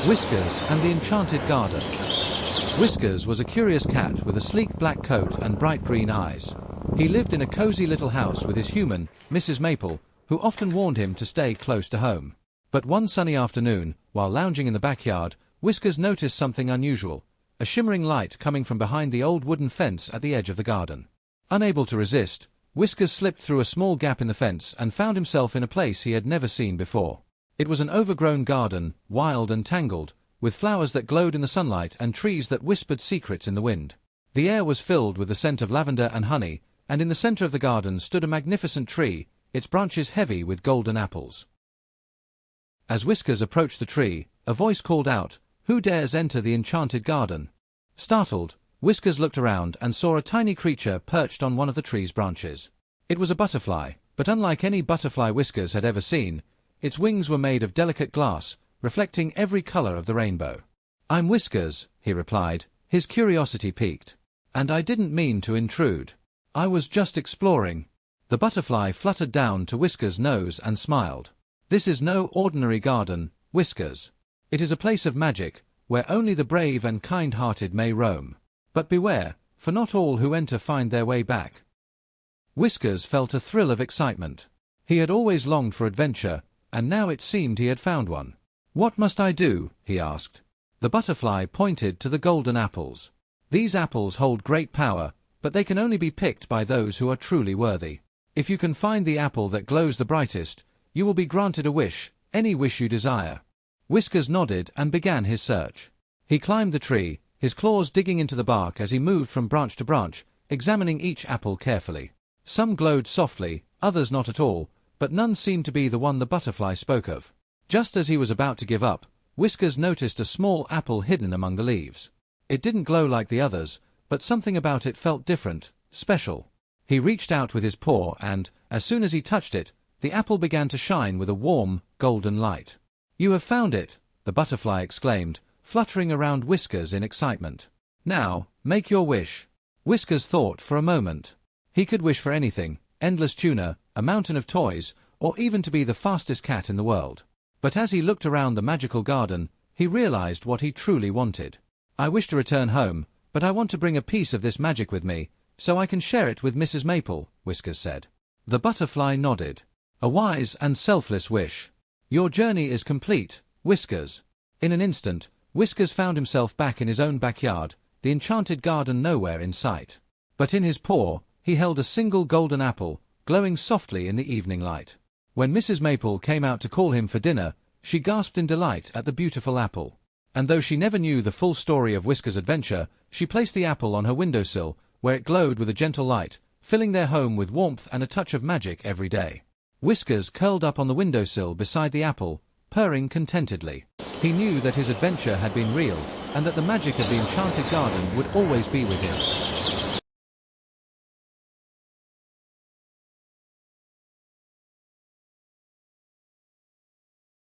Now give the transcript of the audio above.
Whiskers and the Enchanted Garden. Whiskers was a curious cat with a sleek black coat and bright green eyes. He lived in a cozy little house with his human, Mrs. Maple, who often warned him to stay close to home. But one sunny afternoon, while lounging in the backyard, Whiskers noticed something unusual, a shimmering light coming from behind the old wooden fence at the edge of the garden. Unable to resist, Whiskers slipped through a small gap in the fence and found himself in a place he had never seen before. It was an overgrown garden, wild and tangled, with flowers that glowed in the sunlight and trees that whispered secrets in the wind. The air was filled with the scent of lavender and honey, and in the center of the garden stood a magnificent tree, its branches heavy with golden apples. As Whiskers approached the tree, a voice called out, "Who dares enter the enchanted garden?" Startled, Whiskers looked around and saw a tiny creature perched on one of the tree's branches. It was a butterfly, but unlike any butterfly Whiskers had ever seen, its wings were made of delicate glass, reflecting every color of the rainbow. "I'm Whiskers," he replied, his curiosity piqued. "And I didn't mean to intrude. I was just exploring." The butterfly fluttered down to Whiskers' nose and smiled. "This is no ordinary garden, Whiskers. It is a place of magic, where only the brave and kind-hearted may roam. But beware, for not all who enter find their way back." Whiskers felt a thrill of excitement. He had always longed for adventure, and now it seemed he had found one. "What must I do?" he asked. The butterfly pointed to the golden apples. "These apples hold great power, but they can only be picked by those who are truly worthy. If you can find the apple that glows the brightest, you will be granted a wish, any wish you desire." Whiskers nodded and began his search. He climbed the tree, his claws digging into the bark as he moved from branch to branch, examining each apple carefully. Some glowed softly, others not at all, but none seemed to be the one the butterfly spoke of. Just as he was about to give up, Whiskers noticed a small apple hidden among the leaves. It didn't glow like the others, but something about it felt different, special. He reached out with his paw and, as soon as he touched it, the apple began to shine with a warm, golden light. "You have found it!" the butterfly exclaimed, fluttering around Whiskers in excitement. "Now, make your wish." Whiskers thought for a moment. He could wish for anything, endless tuna, a mountain of toys, or even to be the fastest cat in the world. But as he looked around the magical garden, he realized what he truly wanted. "I wish to return home, but I want to bring a piece of this magic with me, so I can share it with Mrs. Maple," Whiskers said. The butterfly nodded. "A wise and selfless wish. Your journey is complete, Whiskers." In an instant, Whiskers found himself back in his own backyard, the enchanted garden nowhere in sight. But in his paw, he held a single golden apple, glowing softly in the evening light. When Mrs. Maple came out to call him for dinner, she gasped in delight at the beautiful apple. And though she never knew the full story of Whiskers' adventure, she placed the apple on her windowsill, where it glowed with a gentle light, filling their home with warmth and a touch of magic every day. Whiskers curled up on the windowsill beside the apple, purring contentedly. He knew that his adventure had been real, and that the magic of the enchanted garden would always be with him.